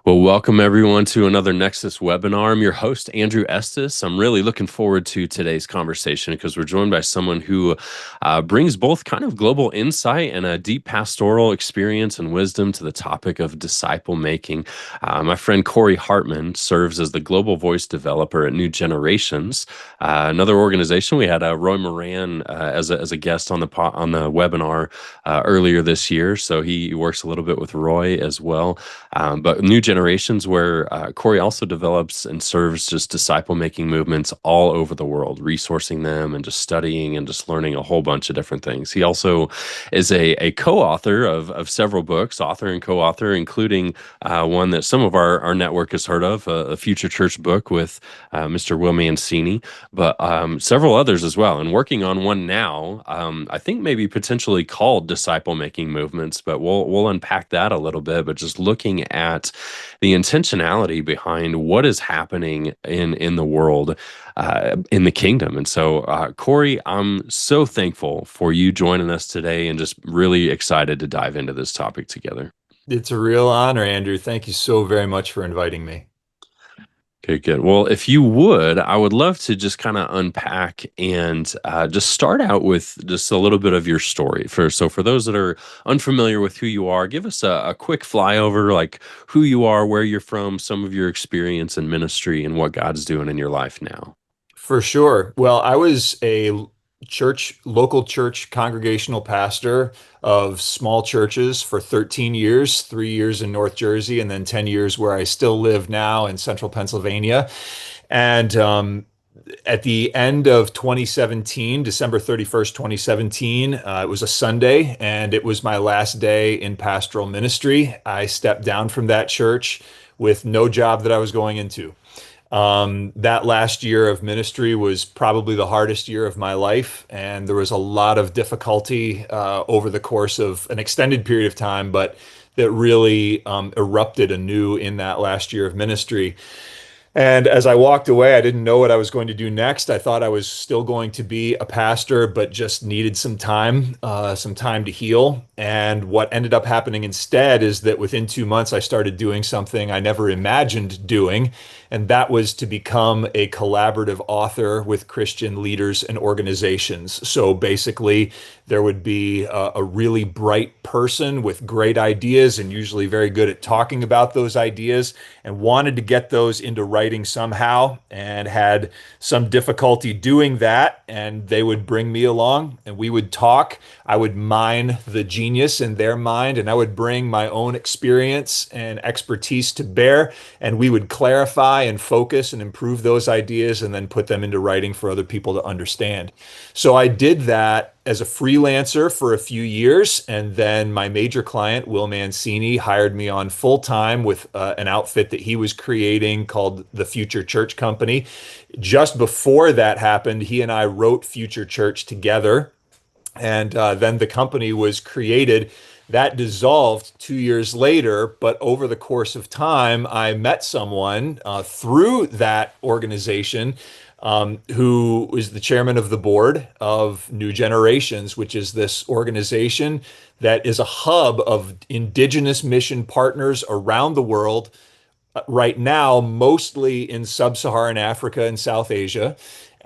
Well, welcome everyone to another Nexus webinar. I'm your host, Andrew Estes. I'm really looking forward to today's conversation because we're joined by someone who brings both kind of global insight and a deep pastoral experience and wisdom to the topic of disciple making. My friend Cory Hartman serves as the global voice developer at New Generations, another organization. We had Roy Moran as a guest on the webinar earlier this year, so he works a little bit with Roy as well. But New Generations, where Cory also develops and serves just disciple making movements all over the world, resourcing them and just studying and just learning a whole bunch of different things. He also is a co-author of several books, author and co-author, including one that some of our network has heard of, a Future Church book with Mr. Will Mancini, but several others as well. And working on one now, I think maybe potentially called Disciple Making Movements, but we'll unpack that a little bit. But just looking at the intentionality behind what is happening in the world, in the kingdom. And so, Cory, I'm so thankful for you joining us today and just really excited to dive into this topic together. It's a real honor, Andrew. Thank you so very much for inviting me. Okay, good. Well, if you would, I would love to just kind of unpack and just start out with just a little bit of your story. For those that are unfamiliar with who you are, give us a quick flyover, like who you are, where you're from, some of your experience in ministry, and what God's doing in your life now. For sure. Well, I was a local church congregational pastor of small churches for 13 years, 3 years in North Jersey, and then 10 years where I still live now in central Pennsylvania. And at the end of 2017, December 31st, 2017, it was a Sunday, and it was my last day in pastoral ministry. I stepped down from that church with no job that I was going into. That last year of ministry was probably the hardest year of my life, and there was a lot of difficulty over the course of an extended period of time, but that really erupted anew in that last year of ministry. And as I walked away, I didn't know what I was going to do next. I thought I was still going to be a pastor, but just needed some time to heal. And what ended up happening instead is that within 2 months, I started doing something I never imagined doing, and that was to become a collaborative author with Christian leaders and organizations. So basically, there would be a really bright person with great ideas and usually very good at talking about those ideas and wanted to get those into writing somehow and had some difficulty doing that. And they would bring me along and we would talk. I would mine the genius in their mind and I would bring my own experience and expertise to bear. And we would clarify and focus and improve those ideas and then put them into writing for other people to understand. So I did that as a freelancer for a few years, and then my major client, Will Mancini, hired me on full time with an outfit that he was creating called the Future Church Company. Just before that happened, he and I wrote Future Church together, and then the company was created. That dissolved 2 years later, but over the course of time, I met someone through that organization who is the chairman of the board of New Generations, which is this organization that is a hub of indigenous mission partners around the world right now, mostly in sub-Saharan Africa and South Asia.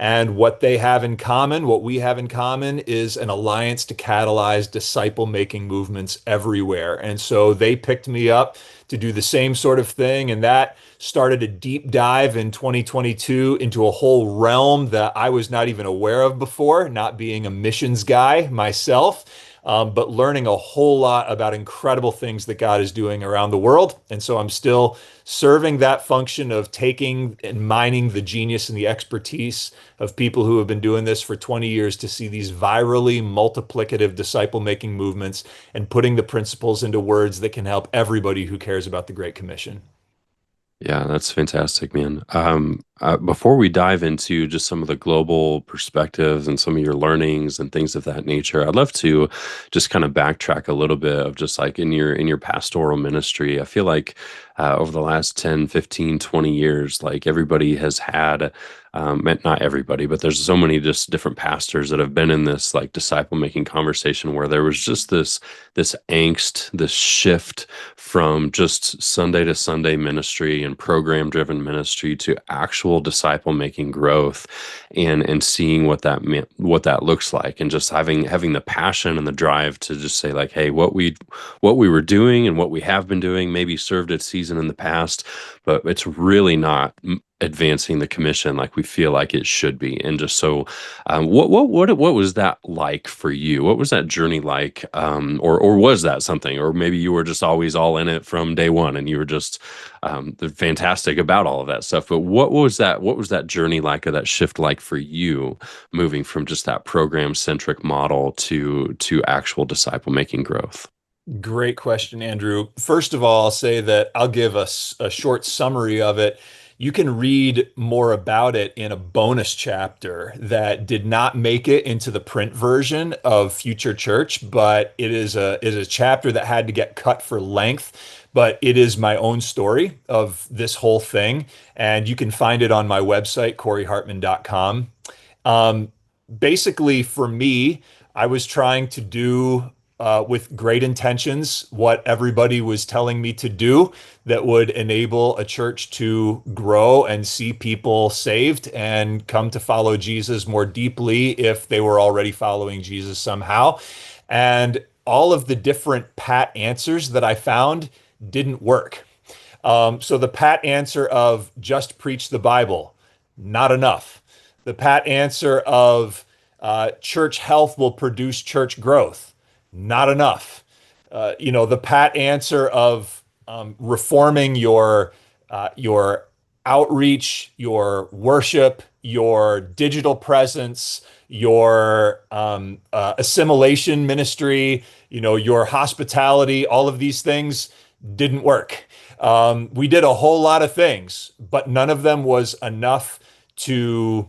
And what they have in common, what we have in common, is an alliance to catalyze disciple-making movements everywhere. And so they picked me up to do the same sort of thing. And that started a deep dive in 2022 into a whole realm that I was not even aware of before, not being a missions guy myself, but learning a whole lot about incredible things that God is doing around the world. And so I'm still serving that function of taking and mining the genius and the expertise of people who have been doing this for 20 years to see these virally multiplicative disciple making movements and putting the principles into words that can help everybody who cares about the Great Commission. Yeah, that's fantastic, man. Before we dive into just some of the global perspectives and some of your learnings and things of that nature, I'd love to just kind of backtrack a little bit of just like in your pastoral ministry. I feel like over the last 10, 15, 20 years, like everybody has had not everybody, but there's so many just different pastors that have been in this like disciple making conversation where there was just this angst, this shift from just Sunday to Sunday ministry and program driven ministry to actual disciple making growth and seeing what that meant, what that looks like, and just having the passion and the drive to just say like, hey, what we were doing and what we have been doing maybe served its season in the past, but it's really not advancing the commission like we feel like it should be. And just so what was that like for you? What was that journey like? Or was that something? Or maybe you were just always all in it from day one and you were just fantastic about all of that stuff. But what was that journey like, or that shift like for you, moving from just that program centric model to actual disciple making growth? Great question, Andrew. First of all, I'll say that I'll give us a short summary of it. You can read more about it in a bonus chapter that did not make it into the print version of Future Church, but it is a chapter that had to get cut for length. But it is my own story of this whole thing, and you can find it on my website, coryhartman.com. Um, Basically, for me, I was trying to do with great intentions what everybody was telling me to do that would enable a church to grow and see people saved and come to follow Jesus more deeply if they were already following Jesus somehow. And all of the different pat answers that I found didn't work. So the pat answer of just preach the Bible, not enough. The pat answer of church health will produce church growth, not enough. The pat answer of reforming your outreach, your worship, your digital presence, your assimilation ministry, your hospitality, all of these things didn't work. We did a whole lot of things, but none of them was enough to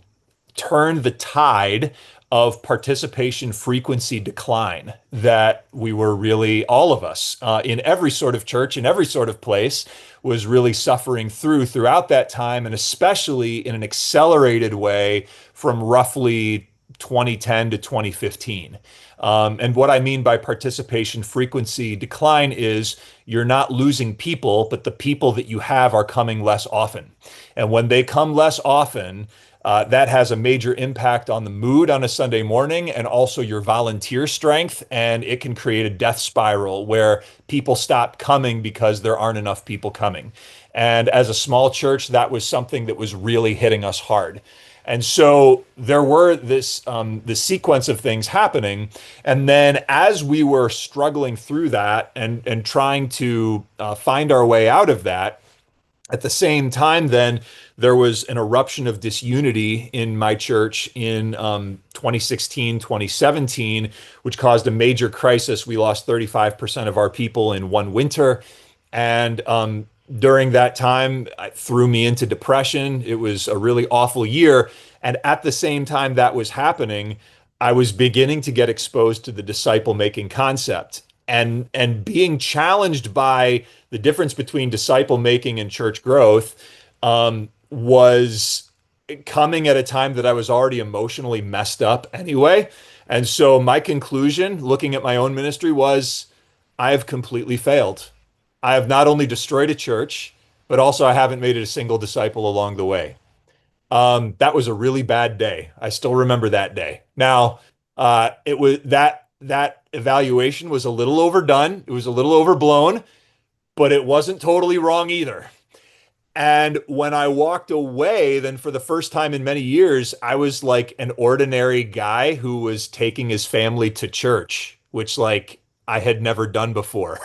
turn the tide of participation frequency decline that we were really, all of us, in every sort of church, in every sort of place, was really suffering throughout that time, and especially in an accelerated way from roughly 2010 to 2015. And what I mean by participation frequency decline is you're not losing people, but the people that you have are coming less often. And when they come less often, that has a major impact on the mood on a Sunday morning and also your volunteer strength. And it can create a death spiral where people stop coming because there aren't enough people coming. And as a small church, that was something that was really hitting us hard. And so there were this sequence of things happening. And then as we were struggling through that and trying to find our way out of that, at the same time, then there was an eruption of disunity in my church in 2016, 2017, which caused a major crisis. We lost 35% of our people in one winter. And during that time, it threw me into depression. It was a really awful year. And at the same time that was happening, I was beginning to get exposed to the disciple making concept and being challenged by the difference between disciple making and church growth was coming at a time that I was already emotionally messed up anyway. And so my conclusion, looking at my own ministry, was I have completely failed. I have not only destroyed a church, but also I haven't made it a single disciple along the way. That was a really bad day. I still remember that day. Now, it was that evaluation was a little overdone. It was a little overblown, but it wasn't totally wrong either. And when I walked away, then for the first time in many years, I was like an ordinary guy who was taking his family to church, which like I had never done before.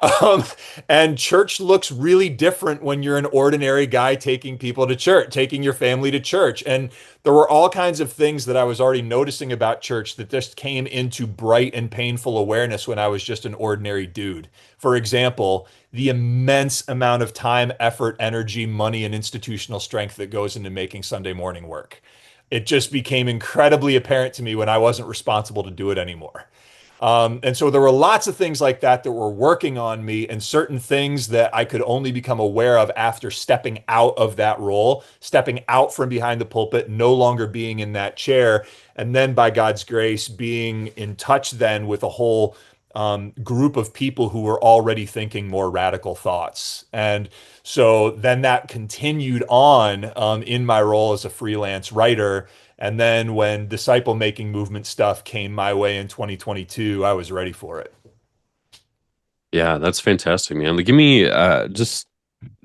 Um, and church looks really different when you're an ordinary guy taking people to church, taking your family to church. And there were all kinds of things that I was already noticing about church that just came into bright and painful awareness when I was just an ordinary dude. For example, the immense amount of time, effort, energy, money, and institutional strength that goes into making Sunday morning work. It just became incredibly apparent to me when I wasn't responsible to do it anymore. And so there were lots of things like that that were working on me, and certain things that I could only become aware of after stepping out of that role, stepping out from behind the pulpit, no longer being in that chair. And then by God's grace, being in touch then with a whole group of people who were already thinking more radical thoughts. And so then that continued on in my role as a freelance writer. And then when disciple making movement stuff came my way in 2022, I was ready for it. Yeah, that's fantastic, man. Like, give me just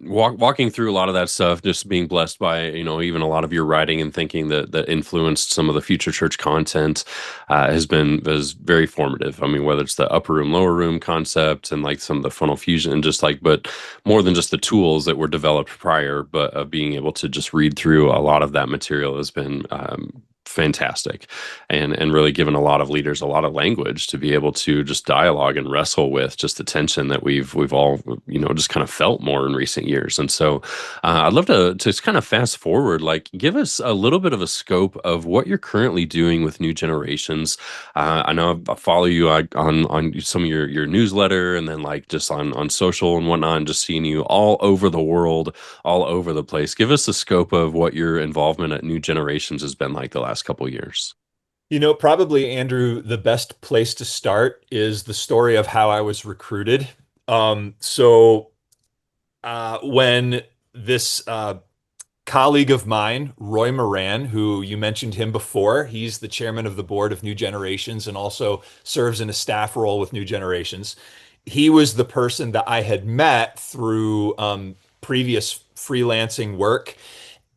walking through a lot of that stuff, just being blessed by, even a lot of your writing and thinking that influenced some of the future church content was very formative. I mean, whether it's the upper room, lower room concept and like some of the funnel fusion and just like, but more than just the tools that were developed prior, but being able to just read through a lot of that material has been fantastic, and really given a lot of leaders a lot of language to be able to just dialogue and wrestle with just the tension that we've all just kind of felt more in recent years. And so I'd love to just kind of fast forward, like give us a little bit of a scope of what you're currently doing with new generations. I know I follow you on some of your newsletter, and then like just on social and whatnot, and just seeing you all over the world, all over the place. Give us the scope of what your involvement at New Generations has been like the last couple of years. Probably, Andrew, the best place to start is the story of how I was recruited. When this colleague of mine, Roy Moran, who you mentioned him before, he's the chairman of the board of New Generations and also serves in a staff role with New Generations. He was the person that I had met through previous freelancing work.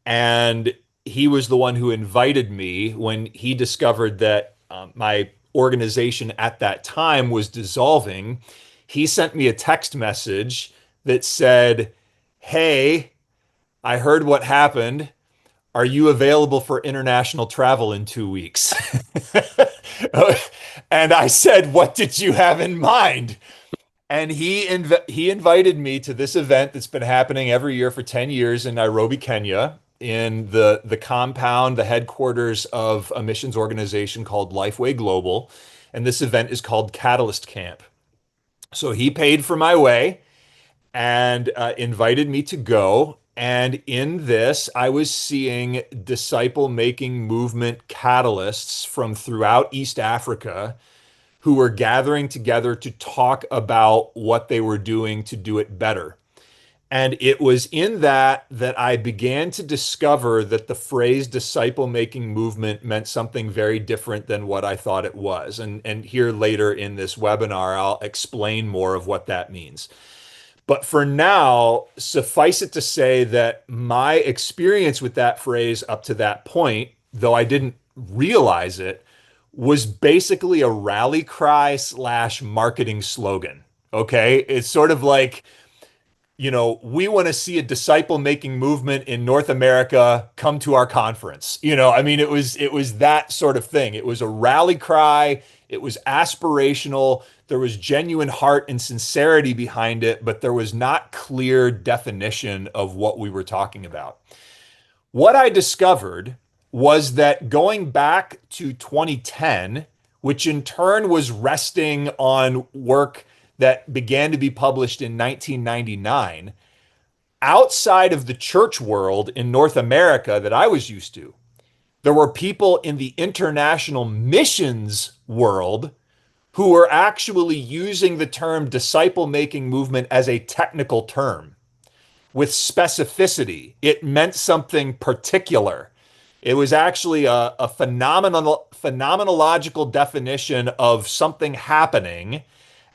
And he was the one who invited me when he discovered that my organization at that time was dissolving. He sent me a text message that said, "Hey, I heard what happened. Are you available for international travel in 2 weeks?" And I said, "What did you have in mind?" And he invited me to this event that's been happening every year for 10 years in Nairobi, Kenya, in the compound, the headquarters of a missions organization called Lifeway Global. And this event is called Catalyst Camp. So he paid for my way and invited me to go. And in this, I was seeing disciple making movement catalysts from throughout East Africa who were gathering together to talk about what they were doing to do it better. And it was in that I began to discover that the phrase disciple making movement meant something very different than what I thought it was. And here later in this webinar, I'll explain more of what that means. But for now, suffice it to say that my experience with that phrase up to that point, though I didn't realize it, was basically a rally cry slash marketing slogan. Okay. It's sort of like, we want to see a disciple making movement in North America, come to our conference. I mean, it was that sort of thing. It was a rally cry. It was aspirational. There was genuine heart and sincerity behind it, but there was not clear definition of what we were talking about. What I discovered was that going back to 2010, which in turn was resting on work that began to be published in 1999, outside of the church world in North America that I was used to, there were people in the international missions world who were actually using the term disciple making movement as a technical term with specificity. It meant something particular. It was actually a phenomenological definition of something happening,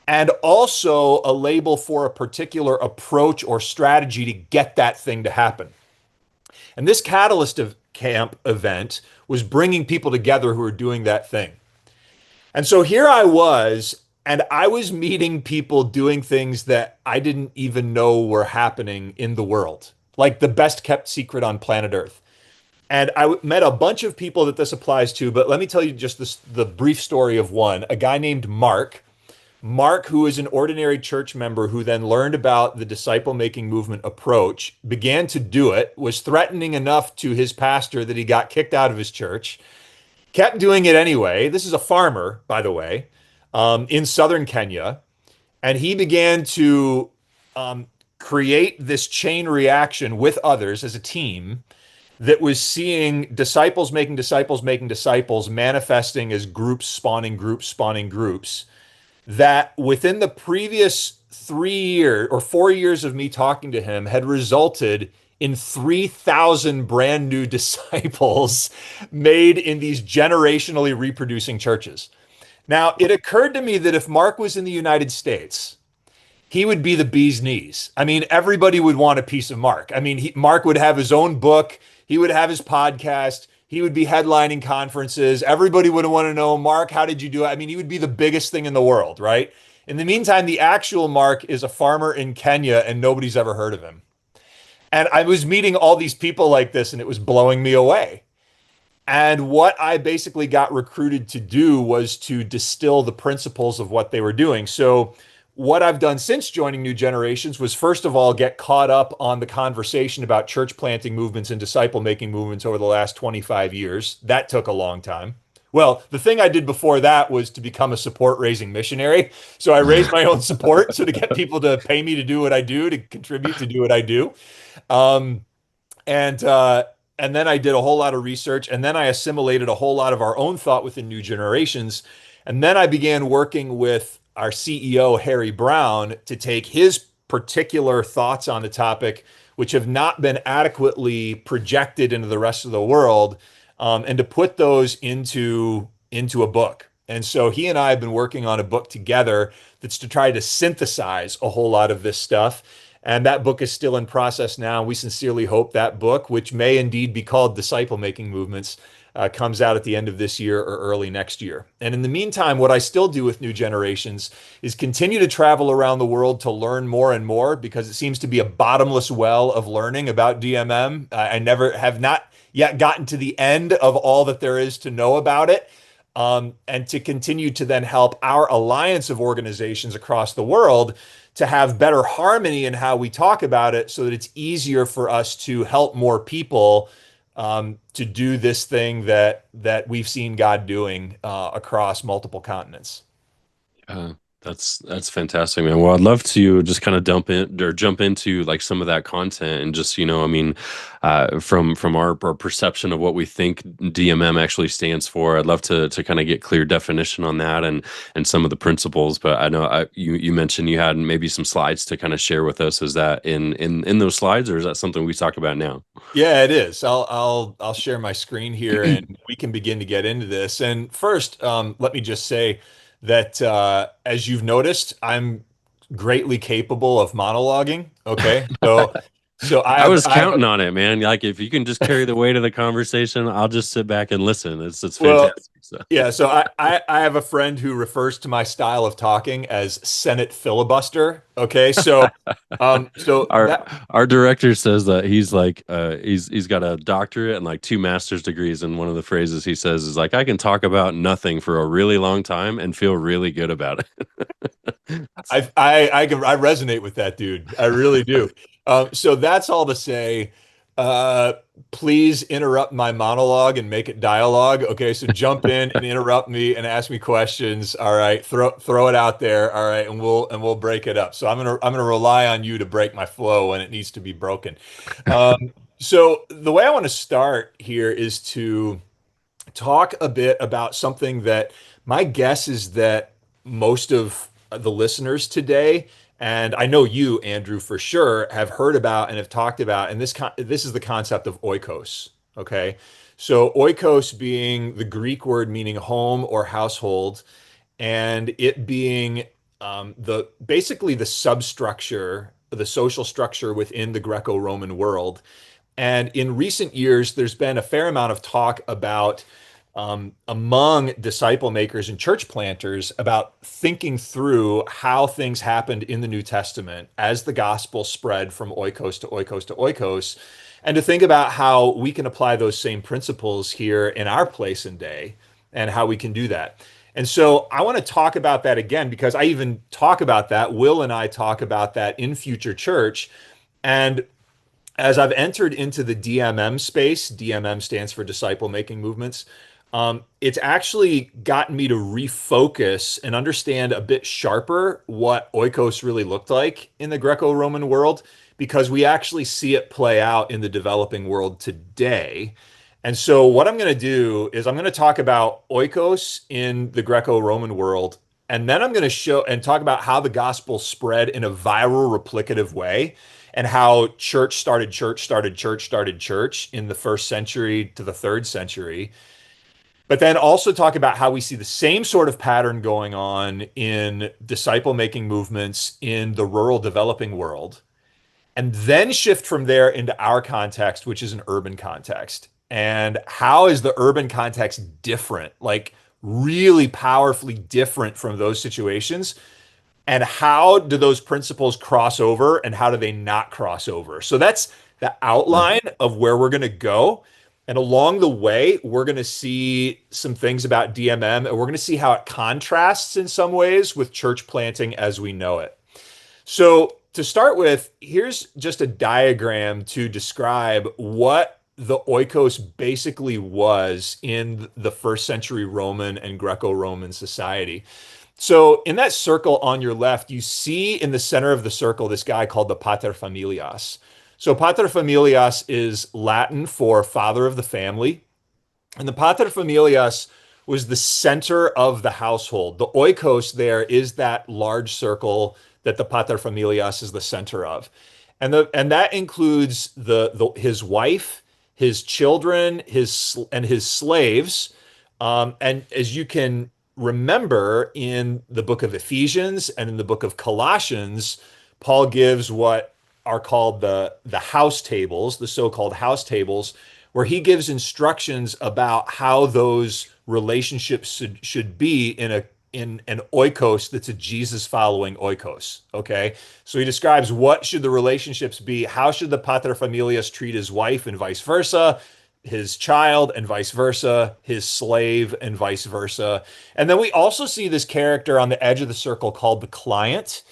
and also a label for a particular approach or strategy to get that thing to happen. And this Catalyst of Camp event was bringing people together who were doing that thing. And so here I was And I was meeting people doing things that I didn't even know were happening in the world, like the best kept secret on planet Earth. And met a bunch of people that this applies to, but let me tell you just the brief story of one. A guy named Mark. Mark, who is an ordinary church member who then learned about the disciple making movement approach, began to do it, was threatening enough to his pastor that he got kicked out of his church, kept doing it anyway. This is a farmer, by the way, in southern Kenya. And he began to create this chain reaction with others as a team that was seeing disciples making disciples making disciples manifesting as groups spawning groups that within the previous 3 years or 4 years of me talking to him had resulted in 3,000 brand new disciples made in these generationally reproducing churches. Now, it occurred to me that if Mark was in the United States, he would be the bee's knees. I mean, everybody would want a piece of Mark. I mean, Mark would have his own book, he would have his podcast, he would be headlining conferences. Everybody would want to know, Mark, how did you do it? I mean, he would be the biggest thing in the world, right? In the meantime, the actual Mark is a farmer in Kenya and nobody's ever heard of him. And I was meeting all these people like this and it was blowing me away. And what I basically got recruited to do was to distill the principles of what they were doing. So, what I've done since joining New Generations was, first of all, get caught up on the conversation about church planting movements and disciple making movements over the last 25 years. That took a long time. Well, the thing I did before that was to become a support raising missionary. So I raised my own support. So to get people to pay me to do what I do, to contribute to do what I do. Um, and and then I did a whole lot of research, and then I assimilated a whole lot of our own thought within New Generations, and then I began working with our CEO Harry Brown to take his particular thoughts on the topic, which have not been adequately projected into the rest of the world, and to put those into a book. And so he and I have been working on a book together that's to try to synthesize a whole lot of this stuff. And that book is still in process now. We sincerely hope that book, which may indeed be called Disciple Making Movements, comes out at the end of this year or early next year. And in the meantime, what I still do with New Generations is continue to travel around the world to learn more and more, because it seems to be a bottomless well of learning about DMM. I never have not yet gotten to the end of all that there is to know about it. And to continue to then help our alliance of organizations across the world to have better harmony in how we talk about it, so that it's easier for us to help more people to do this thing that we've seen God doing across multiple continents. Uh, that's fantastic, man. Well, I'd love to just kind of jump into like some of that content and just, I mean, from our perception of what we think DMM actually stands for. I'd love to kind of get clear definition on that and some of the principles. But I know you mentioned you had maybe some slides to kind of share with us. Is that in those slides, or is that something we talk about now? Yeah, it is. I'll share my screen here and we can begin to get into this. And first, let me just say that as you've noticed, I'm greatly capable of monologuing. Okay, so I was I have counting on it, man. Like if you can just carry the weight of the conversation, I'll just sit back and listen. It's well, fantastic. So. yeah. So I have a friend who refers to my style of talking as Senate filibuster. Okay, so our that our director says that he's like he's got a doctorate and like two master's degrees, and one of the phrases he says is like, I can talk about nothing for a really long time and feel really good about it. I resonate with that dude. I really do. So that's all to say. Uh, Please interrupt my monologue and make it dialogue. Okay, so jump in and interrupt me and ask me questions. All right, throw it out there. All right, and we'll break it up. So I'm gonna rely on you to break my flow when it needs to be broken. So the way I want to start here is to talk a bit about something that my guess is that most of the listeners today, and I know you, Andrew, for sure, have heard about and have talked about, and this is the concept of oikos. Okay, so oikos being the Greek word meaning home or household, and it being the basically the substructure, the social structure within the Greco-Roman world. And in recent years, there's been a fair amount of talk about among disciple makers and church planters about thinking through how things happened in the New Testament as the gospel spread from oikos to oikos to oikos, and to think about how we can apply those same principles here in our place and day and how we can do that. And so I want to talk about that again because I even talk about that. Will and I talk about that in Future Church. And as I've entered into the DMM space, DMM stands for disciple making movements. It's actually gotten me to refocus and understand a bit sharper what oikos really looked like in the Greco-Roman world, because we actually see it play out in the developing world today. And so, what I'm going to do is I'm going to talk about oikos in the Greco-Roman world, and then I'm going to show and talk about how the gospel spread in a viral, replicative way, and how church started church started church started church in the first century to the third century. But then also talk about how we see the same sort of pattern going on in disciple making movements in the rural developing world, and then shift from there into our context, which is an urban context. And how is the urban context different, like really powerfully different from those situations? And how do those principles cross over and how do they not cross over? So that's the outline of where we're going to go. And along the way, we're going to see some things about DMM, and we're going to see how it contrasts in some ways with church planting as we know it. So to start with, here's just a diagram to describe what the oikos basically was in the first century Roman and Greco-Roman society. So in that circle on your left, you see in the center of the circle this guy called the paterfamilias. So paterfamilias is Latin for father of the family. And the paterfamilias was the center of the household. The oikos there is that large circle that the paterfamilias is the center of. And that includes his wife, his children, his slaves. And as you can remember in the book of Ephesians and in the book of Colossians, Paul gives what are called the house tables, the so-called house tables, where he gives instructions about how those relationships should be in an oikos that's a Jesus following oikos. Okay. So he describes what should the relationships be, how should the paterfamilias treat his wife and vice versa, his child and vice versa, his slave and vice versa. And then we also see this character on the edge of the circle called the client.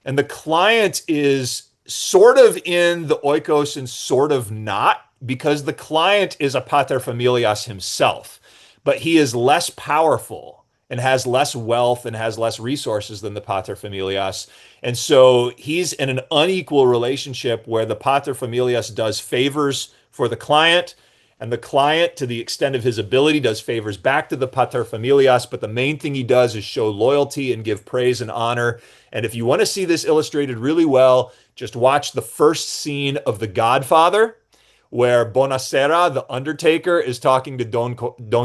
And the client is sort of in the oikos and sort of not, because the client is a paterfamilias himself, but he is less powerful and has less wealth and has less resources than the paterfamilias. And so he's in an unequal relationship where the paterfamilias does favors for the client, and the client, to the extent of his ability, does favors back to the paterfamilias. But the main thing he does is show loyalty and give praise and honor. And if you want to see this illustrated really well, just watch the first scene of The Godfather, where Bonacera, the undertaker, is talking to Don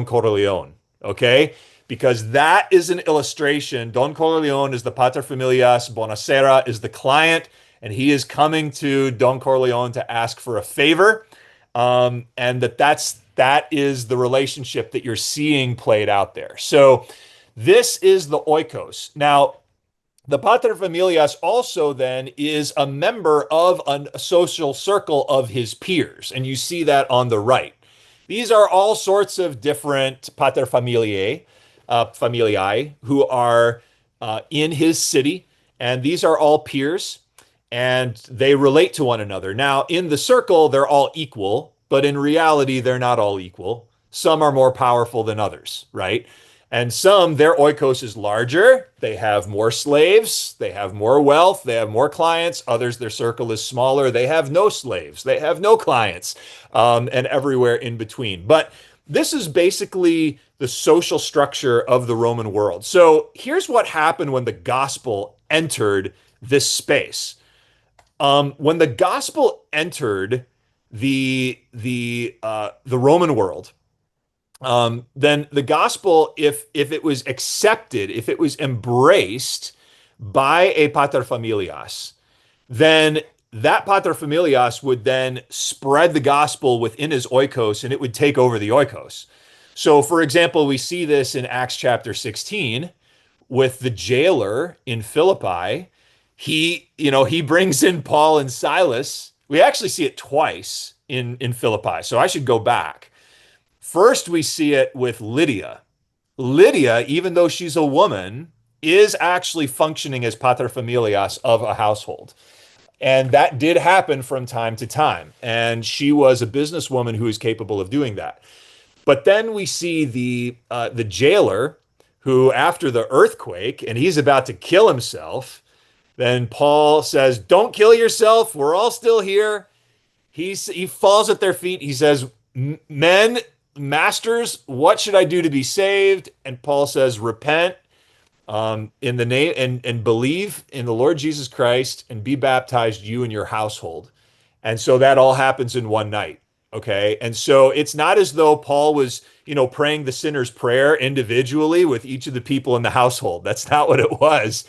Corleone. Okay? Because that is an illustration. Don Corleone is the paterfamilias, Bonacera is the client, and he is coming to Don Corleone to ask for a favor. And that is the relationship that you're seeing played out there. So this is the oikos. Now, the paterfamilias also then is a member of a social circle of his peers, and you see that on the right. These are all sorts of different paterfamiliae, familiae, who are in his city, and these are all peers, and they relate to one another. Now, in the circle, they're all equal, but in reality, they're not all equal. Some are more powerful than others, right? And some, their oikos is larger. They have more slaves. They have more wealth. They have more clients. Others, their circle is smaller. They have no slaves. They have no clients, and everywhere in between. But this is basically the social structure of the Roman world. So here's what happened when the gospel entered this space. When the gospel entered the Roman world, then the gospel, if it was accepted, if it was embraced by a paterfamilias, then that paterfamilias would then spread the gospel within his oikos, and it would take over the oikos. So, for example, we see this in Acts chapter 16 with the jailer in Philippi. He brings in Paul and Silas. We actually see it twice in Philippi. So I should go back. First, we see it with Lydia. Lydia, even though she's a woman, is actually functioning as paterfamilias of a household. And that did happen from time to time. And she was a businesswoman who is capable of doing that. But then we see the jailer who, after the earthquake, and he's about to kill himself, then Paul says, "Don't kill yourself. We're all still here." He falls at their feet. He says, "Men, masters, what should I do to be saved?" And Paul says, "Repent in the name and believe in the Lord Jesus Christ and be baptized, you and your household." And so that all happens in one night. Okay. And so it's not as though Paul was, praying the sinner's prayer individually with each of the people in the household. That's not what it was.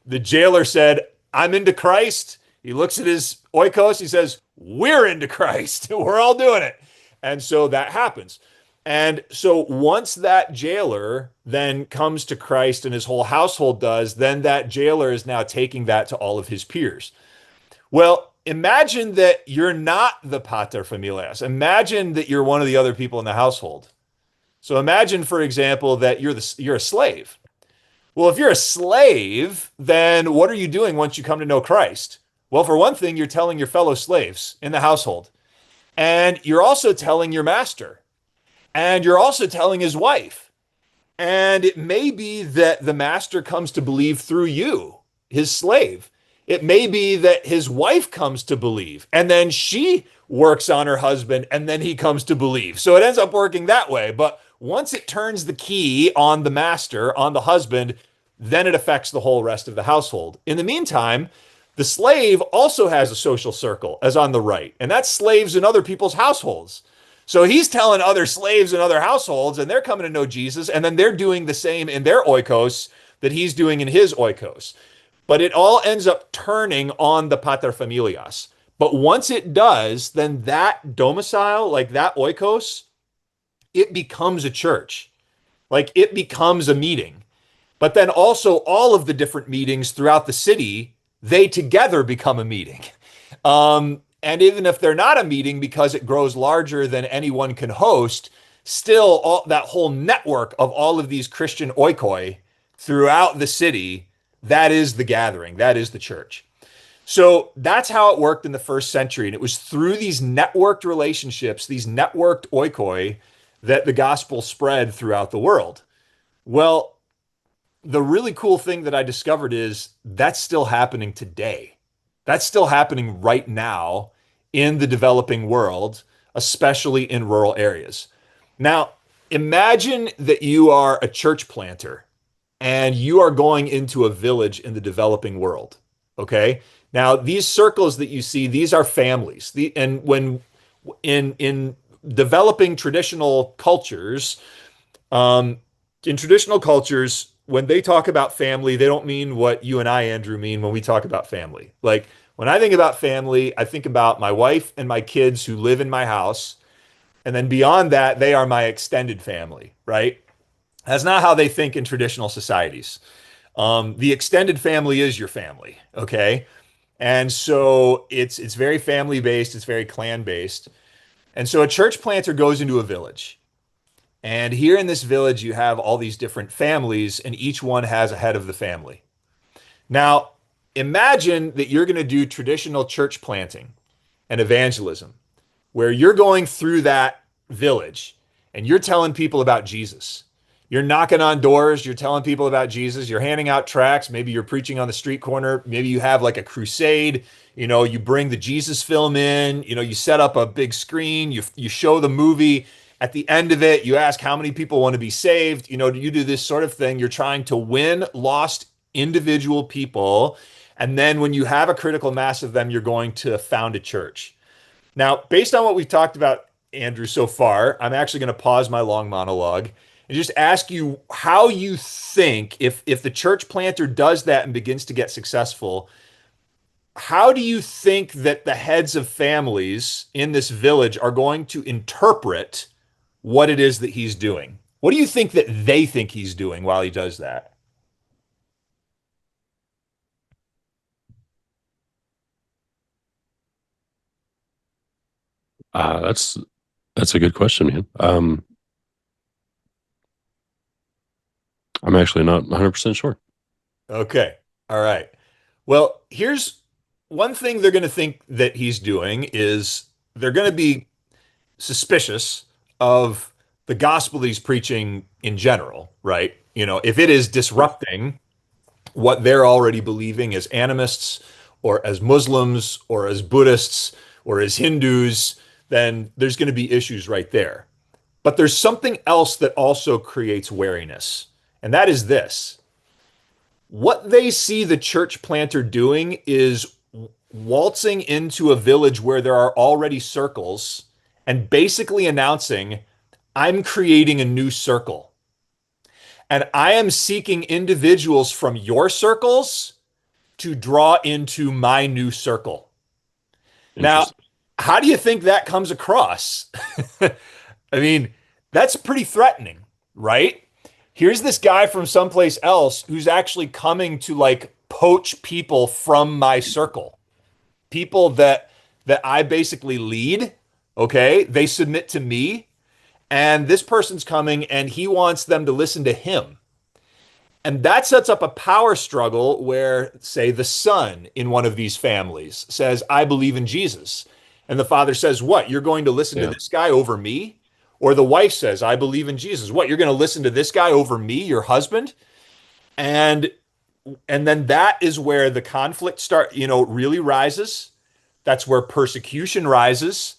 The jailer said, "I'm into Christ." He looks at his oikos. He says, "We're into Christ. We're all doing it." And so that happens. And so once that jailer then comes to Christ and his whole household does, then that jailer is now taking that to all of his peers. Well, imagine that you're not the pater familias. Imagine that you're one of the other people in the household. So imagine, for example, that you're a slave. Well, if you're a slave, then what are you doing once you come to know Christ? Well, for one thing, you're telling your fellow slaves in the household, and you're also telling your master, and you're also telling his wife. And it may be that the master comes to believe through you, his slave. It may be that his wife comes to believe, and then she works on her husband, and then he comes to believe. So it ends up working that way. But once it turns the key on the master, on the husband, then it affects the whole rest of the household. In the meantime, the slave also has a social circle, as on the right, and that's slaves in other people's households. So he's telling other slaves in other households, and they're coming to know Jesus, and then they're doing the same in their oikos that he's doing in his oikos. But it all ends up turning on the paterfamilias. But once it does, then that domicile, like that oikos, it becomes a church. Like it becomes a meeting. But then also all of the different meetings throughout the city, they together become a meeting. And even if they're not a meeting because it grows larger than anyone can host, still that whole network of all of these Christian oikoi throughout the city, that is the gathering, that is the church. So that's how it worked in the first century. And it was through these networked relationships, these networked oikoi, that the gospel spread throughout the world. Well, the really cool thing that I discovered is that's still happening today. That's still happening right now in the developing world, especially in rural areas. Now, imagine that you are a church planter and you are going into a village in the developing world. Okay. Now, these circles that you see, these are families. And when in developing traditional cultures, in traditional cultures, when they talk about family, they don't mean what you and I, Andrew, mean when we talk about family. Like when I think about family, I think about my wife and my kids who live in my house. And then beyond that, they are my extended family, right? That's not how they think in traditional societies. The extended family is your family, okay? And so it's very family based, it's very clan based. And so a church planter goes into a village. And here in this village, you have all these different families, and each one has a head of the family. Now, imagine that you're going to do traditional church planting and evangelism, where you're going through that village and you're telling people about Jesus. You're knocking on doors, you're telling people about Jesus, you're handing out tracts, maybe you're preaching on the street corner, maybe you have like a crusade, you bring the Jesus film in, you set up a big screen, you show the movie. At the end of it, you ask how many people want to be saved. You do this sort of thing. You're trying to win lost individual people. And then when you have a critical mass of them, you're going to found a church. Now, based on what we've talked about, Andrew, so far, I'm actually going to pause my long monologue and just ask you how you think if the church planter does that and begins to get successful, how do you think that the heads of families in this village are going to interpret what it is that he's doing. What do you think that they think he's doing while he does that? Uh, that's that's a good question, man. I'm actually not 100% sure. Okay. All right. Well, here's one thing they're going to think that he's doing is they're going to be suspicious of the gospel he's preaching in general, right? You know, if it is disrupting what they're already believing as animists or as Muslims or as Buddhists or as Hindus, then there's going to be issues right there. But there's something else that also creates wariness, and that is this. What they see the church planter doing is waltzing into a village where there are already circles and basically announcing, I'm creating a new circle. And I am seeking individuals from your circles to draw into my new circle. Now, Interesting. how do you think that comes across? I mean, that's pretty threatening, right? Here's this guy from someplace else who's actually coming to like poach people from my circle. People that I basically lead, okay? They submit to me, and this person's coming and he wants them to listen to him. And that sets up a power struggle where, say, the son in one of these families says, I believe in Jesus. And the father says, what? You're going to listen to Yeah. this guy over me? Or the wife says, I believe in Jesus. What? You're going to listen to this guy over me, your husband? And then that is where the conflict really rises. That's where persecution rises.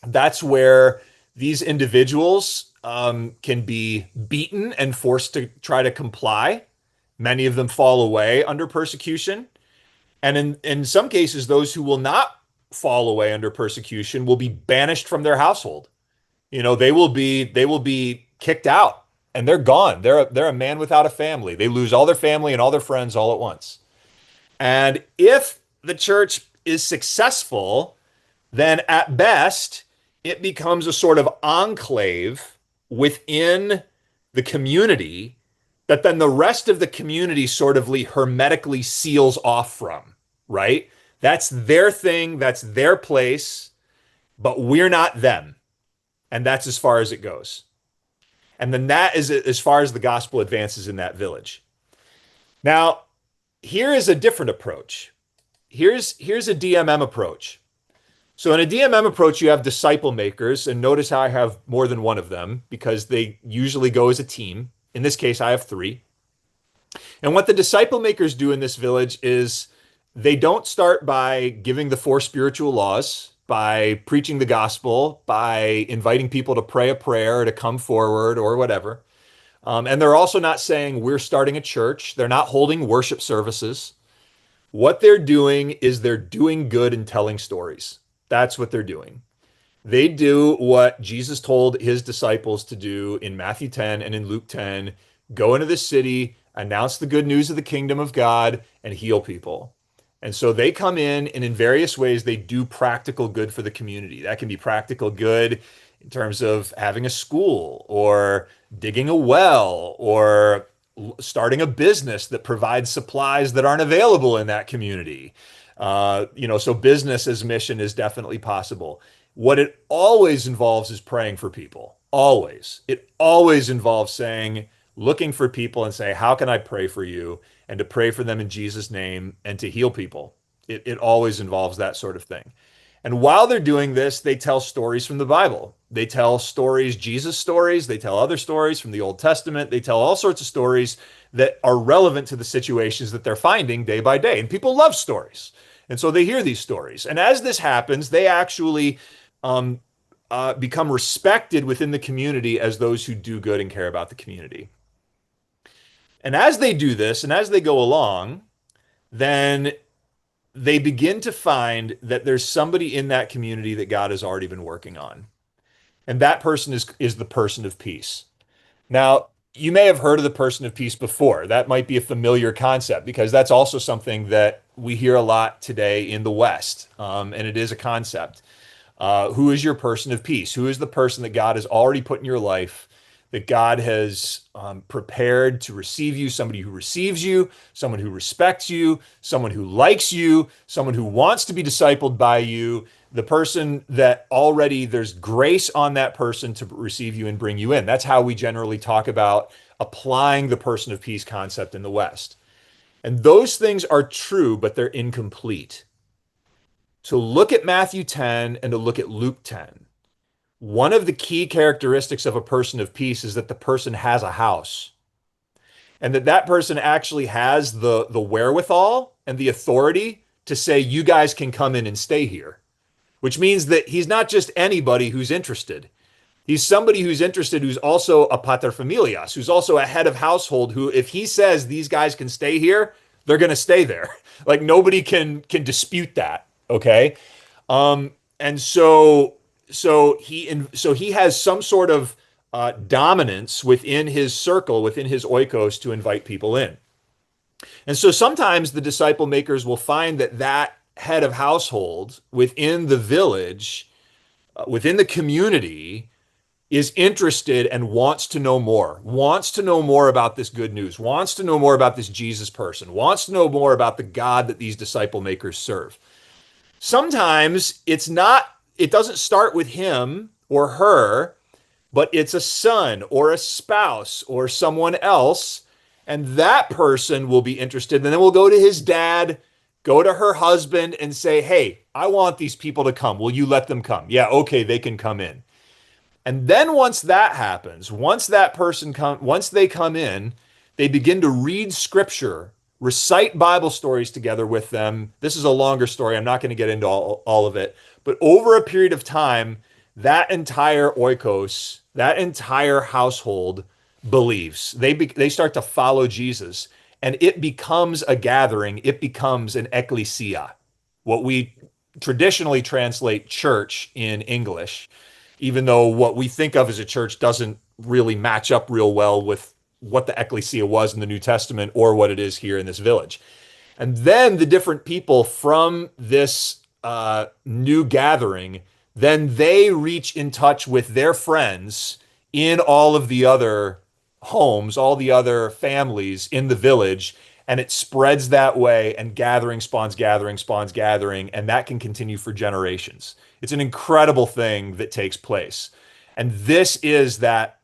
That's where these individuals can be beaten and forced to try to comply. Many of them fall away under persecution. And in some cases, those who will not fall away under persecution will be banished from their household. You know, they will be kicked out and they're gone. They're a man without a family. They lose all their family and all their friends all at once. And if the church is successful, then at best, it becomes a sort of enclave within the community that then the rest of the community sort of hermetically seals off from, right? That's their thing, that's their place, but we're not them. And that's as far as it goes. And then that is as far as the gospel advances in that village. Now, here is a different approach. Here's a DMM approach. So in a DMM approach, you have disciple makers, and notice how I have more than one of them because they usually go as a team. In this case, I have three. And what the disciple makers do in this village is they don't start by giving the four spiritual laws, by preaching the gospel, by inviting people to pray a prayer or to come forward or whatever. And they're also not saying we're starting a church. They're not holding worship services. What they're doing is they're doing good and telling stories. That's what they're doing. They do what Jesus told his disciples to do in Matthew 10 and in Luke 10. Go into the city, announce the good news of the kingdom of God, and heal people. And so they come in, and in various ways, they do practical good for the community. That can be practical good in terms of having a school or digging a well or starting a business that provides supplies that aren't available in that community. So business as mission is definitely possible. What it always involves is praying for people. Always. It always involves looking for people and say, how can I pray for you? And to pray for them in Jesus' name and to heal people. It always involves that sort of thing. And while they're doing this, they tell stories from the Bible. They tell stories, Jesus stories. They tell other stories from the Old Testament. They tell all sorts of stories that are relevant to the situations that they're finding day by day. And people love stories. And so they hear these stories. And as this happens, they actually become respected within the community as those who do good and care about the community. And as they do this and as they go along, then they begin to find that there's somebody in that community that God has already been working on. And that person is the person of peace. Now, you may have heard of the person of peace before. That might be a familiar concept because that's also something that we hear a lot today in the West. And it is a concept. Who is your person of peace? Who is the person that God has already put in your life, that God has prepared to receive you? Somebody who receives you, someone who respects you, someone who likes you, someone who wants to be discipled by you, the person that already there's grace on that person to receive you and bring you in. That's how we generally talk about applying the person of peace concept in the West. And those things are true, but they're incomplete. To look at Matthew 10 and to look at Luke 10, one of the key characteristics of a person of peace is that the person has a house and that that person actually has the wherewithal and the authority to say, you guys can come in and stay here, which means that he's not just anybody who's interested. He's somebody who's interested, who's also a paterfamilias, who's also a head of household, who, if he says these guys can stay here, they're going to stay there. Like nobody can dispute that. Okay. And so he has some sort of dominance within his circle, within his oikos, to invite people in. And so sometimes the disciple makers will find that that head of household within the village, within the community, is interested and wants to know more about this good news, wants to know more about this Jesus person, wants to know more about the God that these disciple makers serve. Sometimes it doesn't start with him or her, but it's a son or a spouse or someone else. And that person will be interested. And then we'll go to his dad, go to her husband and say, hey, I want these people to come. Will you let them come? Yeah, okay, they can come in. And then once that happens, once they come in, they begin to read scripture, recite Bible stories together with them. This is a longer story. I'm not going to get into all of it. But over a period of time, that entire oikos, that entire household believes. They start to follow Jesus, and it becomes a gathering. It becomes an ecclesia, what we traditionally translate church in English, even though what we think of as a church doesn't really match up real well with what the ecclesia was in the New Testament or what it is here in this village. And then the different people from this new gathering, then they reach in touch with their friends in all of the other homes, all the other families in the village, and it spreads that way, and gathering spawns gathering spawns gathering, and that can continue for generations. It's an incredible thing that takes place. And this is that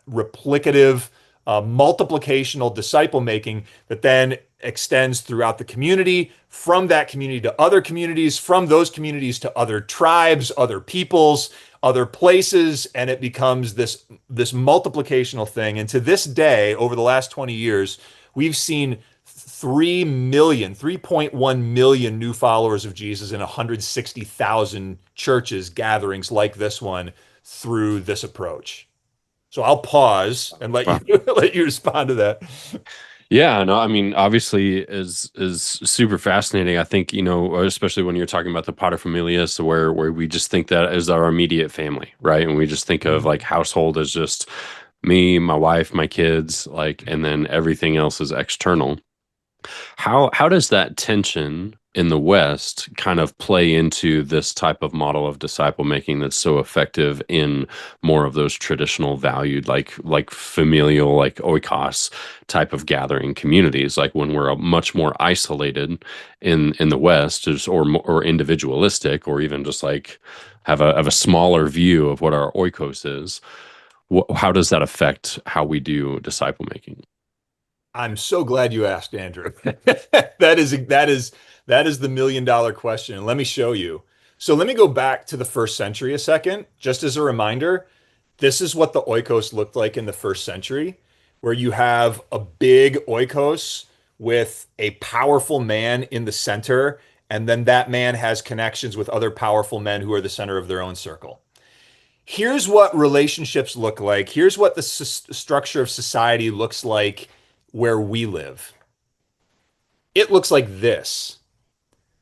replicative, multiplicational disciple making that then extends throughout the community, from that community to other communities, from those communities to other tribes, other peoples, other places, and it becomes this multiplicational thing. And to this day, over the last 20 years, we've seen 3.1 million new followers of Jesus in 160,000 churches, gatherings like this one, through this approach. So I'll pause and let Wow. you let you respond to that. Yeah, no, I mean, obviously is super fascinating. I think, especially when you're talking about the paterfamilias, where we just think that as our immediate family, right? And we just think of like household as just me, my wife, my kids, like, and then everything else is external. How does that tension in the West kind of play into this type of model of disciple making that's so effective in more of those traditional valued, like familial, like oikos type of gathering communities? Like when we're much more isolated in the West, or individualistic, or even just like have a smaller view of what our oikos is. How does that affect how we do disciple making? I'm so glad you asked, Andrew. That is the million-dollar question. And let me show you. So let me go back to the first century a second, just as a reminder. This is what the oikos looked like in the first century, where you have a big oikos with a powerful man in the center, and then that man has connections with other powerful men who are the center of their own circle. Here's what relationships look like. Here's what the structure of society looks like where we live. It looks like this.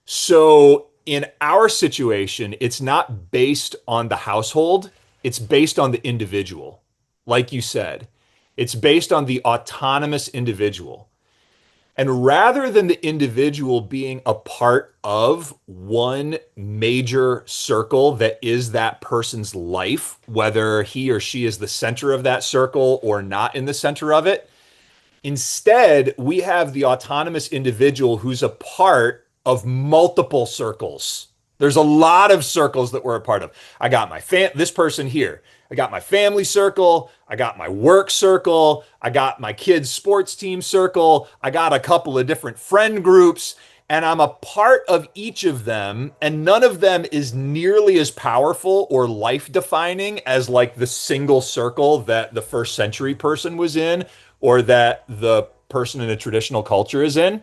So in our situation, it's not based on the household, it's based on the individual. Like you said, it's based on the autonomous individual. And rather than the individual being a part of one major circle that is that person's life, whether he or she is the center of that circle or not in the center of it, instead, we have the autonomous individual who's a part of multiple circles. There's a lot of circles that we're a part of. I got this person here. I got my family circle. I got my work circle. I got my kids' sports team circle. I got a couple of different friend groups, and I'm a part of each of them. And none of them is nearly as powerful or life defining as like the single circle that the first century person was in, or that the person in a traditional culture is in.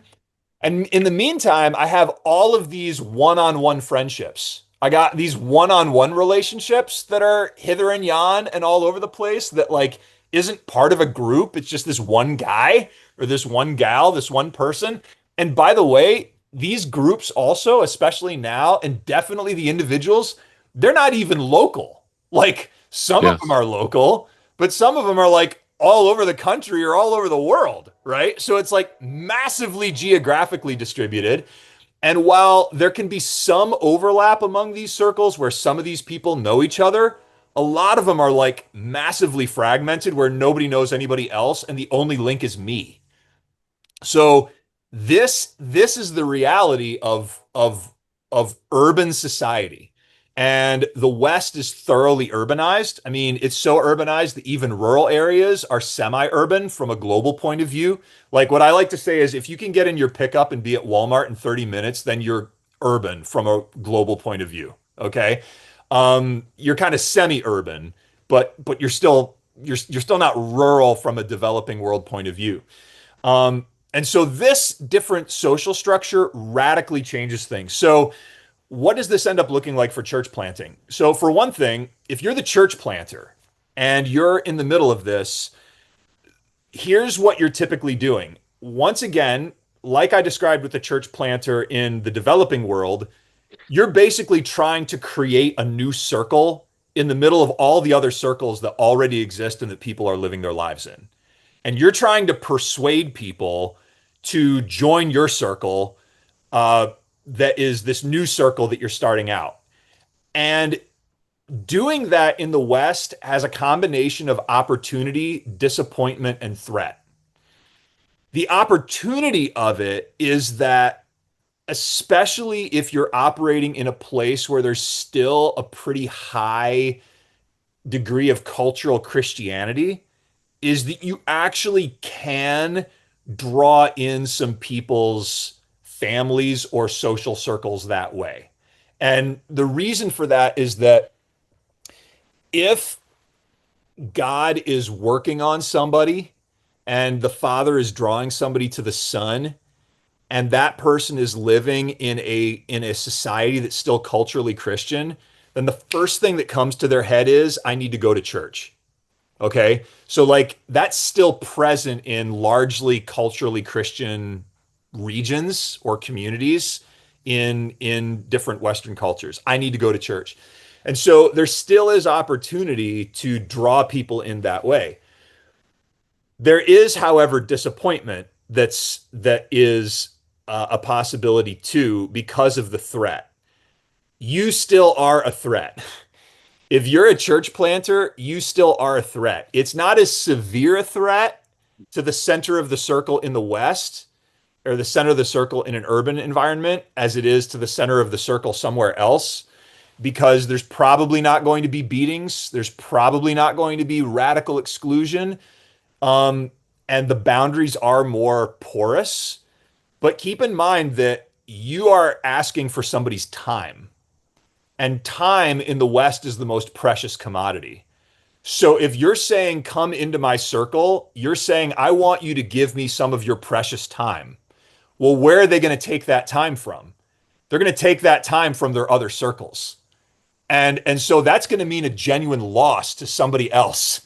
And in the meantime, I have all of these one-on-one friendships. I got these one-on-one relationships that are hither and yon and all over the place that like isn't part of a group. It's just this one guy or this one gal, this one person. And by the way, these groups also, especially now, and definitely the individuals, they're not even local. Like some of Yeah. them are local, but some of them are like all over the country or all over the world, right? So it's like massively geographically distributed. And while there can be some overlap among these circles where some of these people know each other, a lot of them are like massively fragmented where nobody knows anybody else and the only link is me. So this is the reality of urban society. And the West is thoroughly urbanized. I mean, it's so urbanized that even rural areas are semi-urban from a global point of view. Like what I like to say is if you can get in your pickup and be at Walmart in 30 minutes, then you're urban from a global point of view. Okay. You're kind of semi-urban, but you're still not rural from a developing world point of view. And so this different social structure radically changes things. So what does this end up looking like for church planting? So for one thing, if you're the church planter and you're in the middle of this, here's what you're typically doing. Once again, like I described with the church planter in the developing world, you're basically trying to create a new circle in the middle of all the other circles that already exist and that people are living their lives in. And you're trying to persuade people to join your circle that is this new circle that you're starting out. And doing that in the West has a combination of opportunity, disappointment, and threat. The opportunity of it is that, especially if you're operating in a place where there's still a pretty high degree of cultural Christianity, is that you actually can draw in some people's families or social circles that way. And the reason for that is that if God is working on somebody and the Father is drawing somebody to the Son, and that person is living in a society that's still culturally Christian, then the first thing that comes to their head is, I need to go to church. Okay. So like that's still present in largely culturally Christian regions or communities in different Western cultures. I need to go to church. And so there still is opportunity to draw people in that way. There is, however, disappointment that is a possibility too because of the threat. You still are a threat. If you're a church planter, you still are a threat. It's not as severe a threat to the center of the circle in the West or the center of the circle in an urban environment as it is to the center of the circle somewhere else, because there's probably not going to be beatings. There's probably not going to be radical exclusion. And the boundaries are more porous. But keep in mind that you are asking for somebody's time. And time in the West is the most precious commodity. So if you're saying, come into my circle, you're saying, I want you to give me some of your precious time. Well, where are they going to take that time from? They're going to take that time from their other circles. And so that's going to mean a genuine loss to somebody else.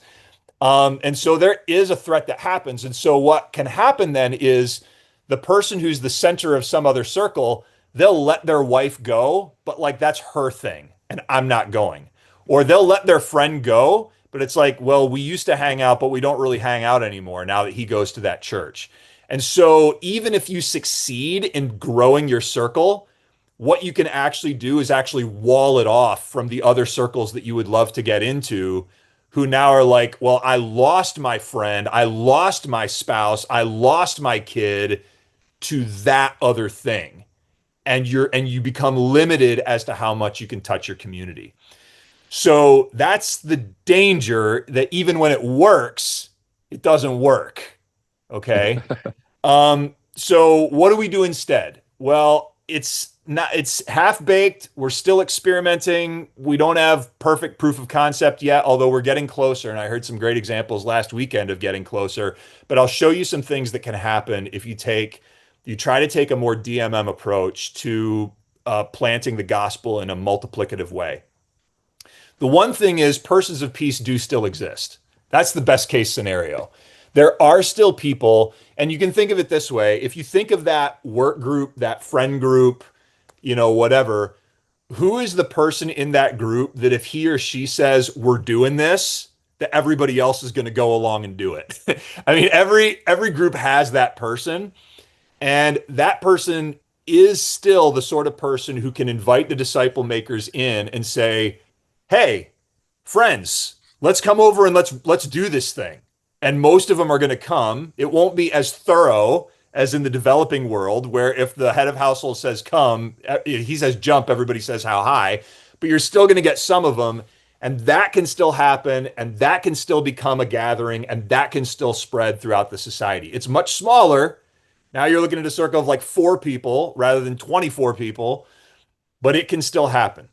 And so there is a threat that happens. And so what can happen then is the person who's the center of some other circle, they'll let their wife go, but like that's her thing and I'm not going. Or they'll let their friend go, but it's like, well, we used to hang out, but we don't really hang out anymore now that he goes to that church. And so even if you succeed in growing your circle, what you can actually do is actually wall it off from the other circles that you would love to get into, who now are like, well, I lost my friend, I lost my spouse, I lost my kid to that other thing. And you become limited as to how much you can touch your community. So that's the danger, that even when it works, it doesn't work. Okay. So what do we do instead? Well, it's half baked. We're still experimenting. We don't have perfect proof of concept yet, although we're getting closer. And I heard some great examples last weekend of getting closer. But I'll show you some things that can happen if you try to take a more DMM approach to planting the gospel in a multiplicative way. The one thing is, persons of peace do still exist. That's the best case scenario. There are still people, and you can think of it this way. If you think of that work group, that friend group, whatever, who is the person in that group that if he or she says, we're doing this, that everybody else is going to go along and do it? I mean, every group has that person, and that person is still the sort of person who can invite the disciple makers in and say, hey, friends, let's come over and let's do this thing. And most of them are going to come. It won't be as thorough as in the developing world, where if the head of household says come, he says jump, everybody says how high, but you're still going to get some of them. And that can still happen, and that can still become a gathering, and that can still spread throughout the society. It's much smaller. Now you're looking at a circle of like 4 people rather than 24 people, but it can still happen.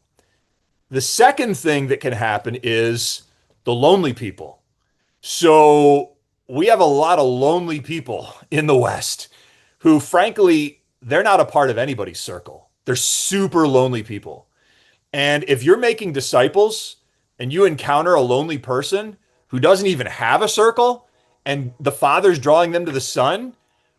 The second thing that can happen is the lonely people. So we have a lot of lonely people in the West who, frankly, they're not a part of anybody's circle. They're super lonely people. And if you're making disciples and you encounter a lonely person who doesn't even have a circle, and the Father's drawing them to the Son,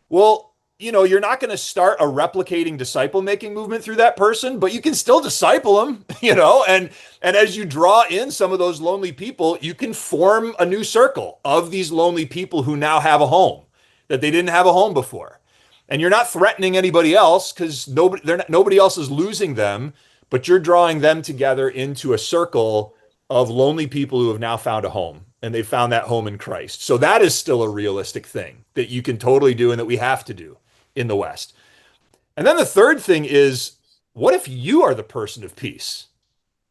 well, you're not going to start a replicating disciple making movement through that person, but you can still disciple them, and as you draw in some of those lonely people, you can form a new circle of these lonely people who now have a home that they didn't have a home before. And you're not threatening anybody else, because nobody else is losing them, but you're drawing them together into a circle of lonely people who have now found a home, and they found that home in Christ. So that is still a realistic thing that you can totally do, and that we have to do in the West. And then the third thing is, what if you are the person of peace?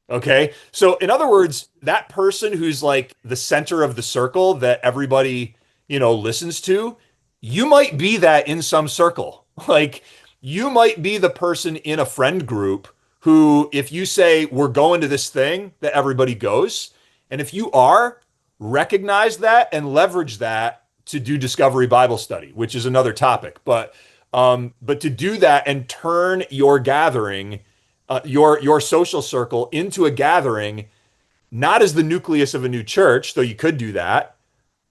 Okay. So in other words, that person who's like the center of the circle that everybody, listens to, you might be that in some circle. Like, you might be the person in a friend group who, if you say, we're going to this thing, that everybody goes. And if you are, recognize that and leverage that to do discovery Bible study, which is another topic. But to do that and turn your gathering, your social circle into a gathering, not as the nucleus of a new church, though you could do that,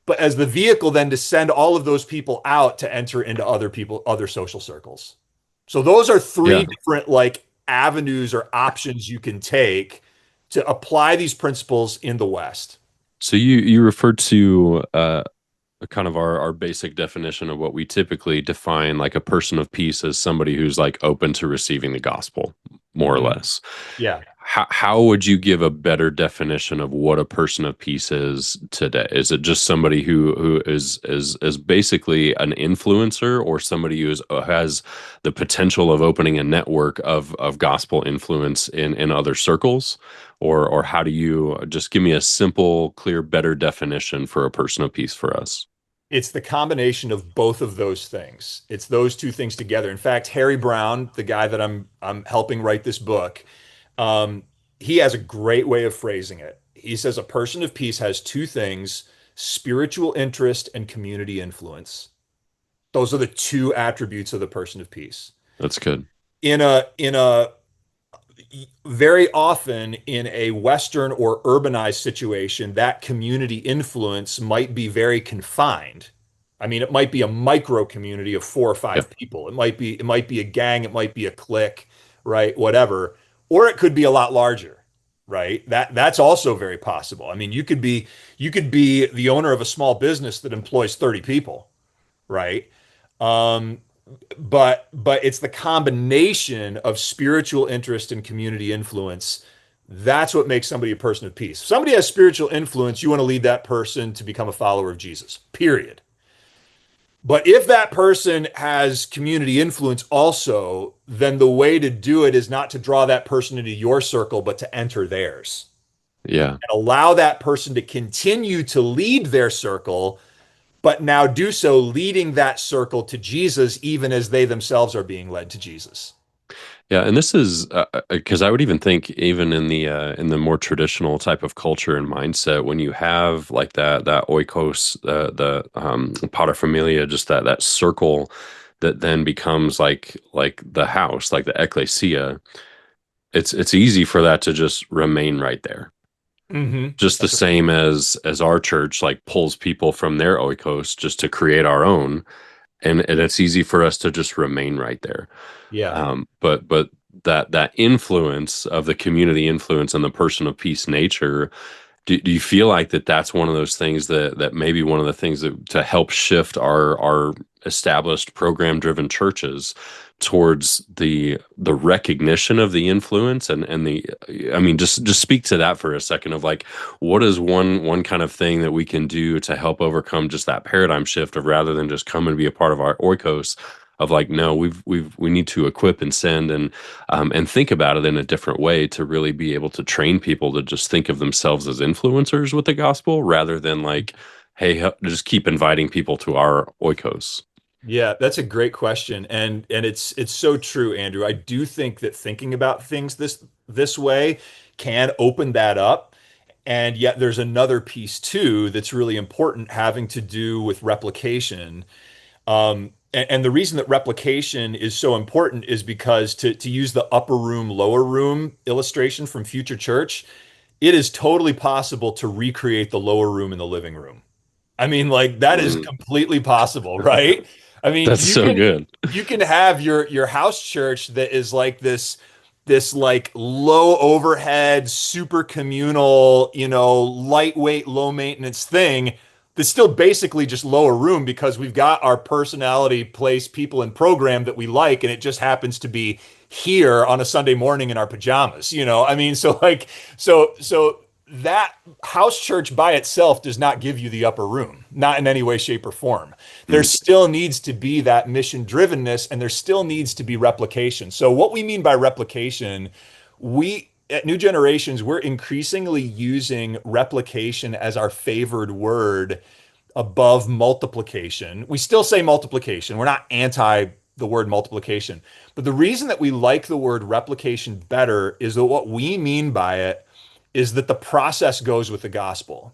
but as the vehicle then to send all of those people out to enter into other social circles. So those are 3 Yeah. different like avenues or options you can take to apply these principles in the West. So you referred to kind of our basic definition of what we typically define like a person of peace as somebody who's like open to receiving the gospel, more or Mhm. less. Yeah. How would you give a better definition of what a person of peace is today? Is it just somebody who is basically an influencer, or somebody who has the potential of opening a network of gospel influence in other circles? Or how do you just give me a simple, clear, better definition for a person of peace for us? It's the combination of both of those things. It's those two things together. In fact, Harry Brown, the guy that I'm helping write this book, um, he has a great way of phrasing it. He says a person of peace has 2 things: spiritual interest and community influence. Those are the 2 attributes of the person of peace. That's good. In a very often in a Western or urbanized situation, that community influence might be very confined. I mean, it might be a micro community of 4 or Yeah. 5 people. It might be a gang, it might be a clique, right? Whatever. Or it could be a lot larger, right? That's also very possible. I mean, you could be the owner of a small business that employs 30 people, right? Um, but it's the combination of spiritual interest and community influence. That's what makes somebody a person of peace. If somebody has spiritual influence, you want to lead that person to become a follower of Jesus, period. But if that person has community influence also, then the way to do it is not to draw that person into your circle, but to enter theirs Yeah. and allow that person to continue to lead their circle, but now do so leading that circle to Jesus, even as they themselves are being led to Jesus. Yeah, and this is because I would even think even in the more traditional type of culture and mindset, when you have like that oikos, the paterfamilia, just that circle that then becomes like the house, like the ecclesia, it's easy for that to just remain right there. Just the That's right. same as our church like pulls people from their oikos just to create our own, and it's easy for us to just remain right there. Yeah. But that influence of the community influence and the person of peace nature, do you feel like that's one of those things that maybe one of the things that to help shift our established program driven churches towards the recognition of the influence and the I mean just speak to that for a second of like what is one kind of thing that we can do to help overcome just that paradigm shift of rather than just come and be a part of our oikos of like no we need to equip and send and think about it in a different way to really be able to train people to just think of themselves as influencers with the gospel rather than like, hey, just keep inviting people to our oikos. Yeah, that's a great question. And it's so true, Andrew. I do think that thinking about things this way can open that up. And yet there's another piece too that's really important having to do with replication. And the reason that replication is so important is because to use the upper room, lower room illustration from Future Church, it is totally possible to recreate the lower room in the living room. I mean, like that is Mm. completely possible, right? I mean, That's so good. you can have your house church that is like this like low overhead, super communal, lightweight, low maintenance thing that's still basically just lower room because we've got our personality, place, people, and program that we like, and it just happens to be here on a Sunday morning in our pajamas. I mean, so like so that house church by itself does not give you the upper room, not in any way, shape, or form. There Mm. still needs to be that mission drivenness and there still needs to be replication. So, what we mean by replication, we at New Generations, we're increasingly using replication as our favored word above multiplication. We still say multiplication. We're not anti the word multiplication. But the reason that we like the word replication better is that what we mean by it is that the process goes with the gospel.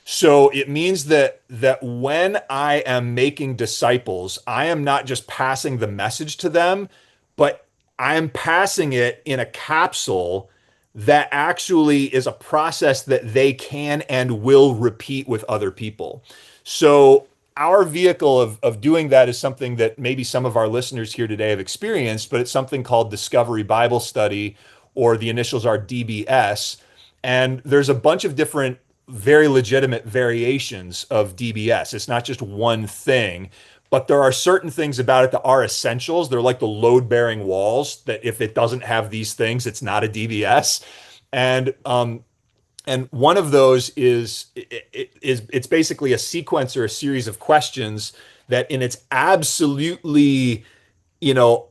So it means that when I am making disciples, I am not just passing the message to them, but I'm passing it in a capsule that actually is a process that they can and will repeat with other people. So our vehicle of doing that is something that maybe some of our listeners here today have experienced, but it's something called Discovery Bible Study, or the initials are DBS. And there's a bunch of different very legitimate variations of DBS. It's not just one thing, but there are certain things about it that are essentials. They're like the load-bearing walls that if it doesn't have these things, it's not a DBS. And and one of those is it's basically a sequence or a series of questions that in its absolutely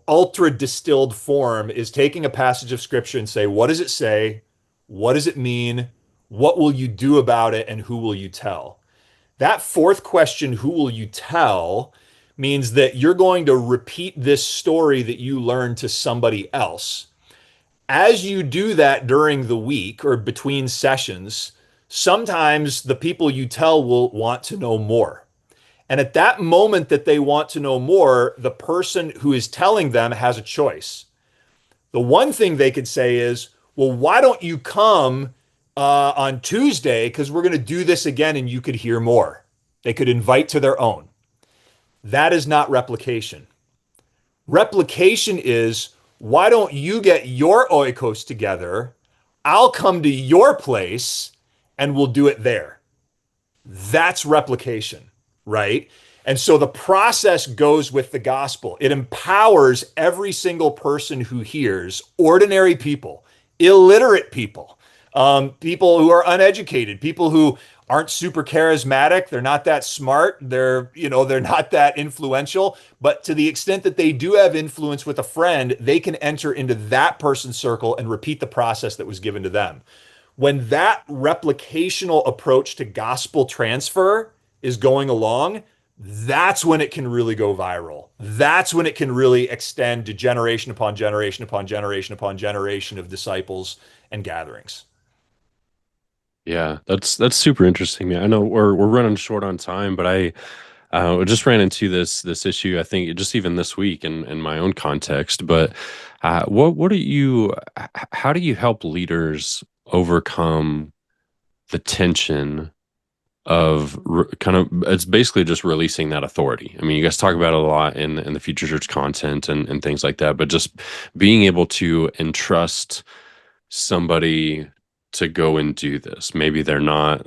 ultra distilled form is taking a passage of scripture and say, what does it say? What does it mean? What will you do about it? And who will you tell? That fourth question, who will you tell, means that you're going to repeat this story that you learned to somebody else. As you do that during the week or between sessions, sometimes the people you tell will want to know more. And at that moment that they want to know more, the person who is telling them has a choice. The one thing they could say is, well, why don't you come on Tuesday? Because we're going to do this again and you could hear more. They could invite to their own. That is not replication. Replication is, why don't you get your oikos together? I'll come to your place and we'll do it there. That's replication, right? And so the process goes with the gospel. It empowers every single person who hears, ordinary people, illiterate people, people who are uneducated, people who aren't super charismatic. They're not that smart. They're not that influential. But to the extent that they do have influence with a friend, they can enter into that person's circle and repeat the process that was given to them. When that replicational approach to gospel transfer is going along, that's when it can really go viral. That's when it can really extend to generation upon generation upon generation upon generation of disciples and gatherings. Yeah, that's super interesting, man. I know we're running short on time, but I just ran into this issue. I think just even this week in my own context. But what do you? How do you help leaders overcome the tension of kind of it's basically just releasing that authority? I mean, you guys talk about it a lot in the future church content and things like that, but just being able to entrust somebody to go and do this. Maybe they're not,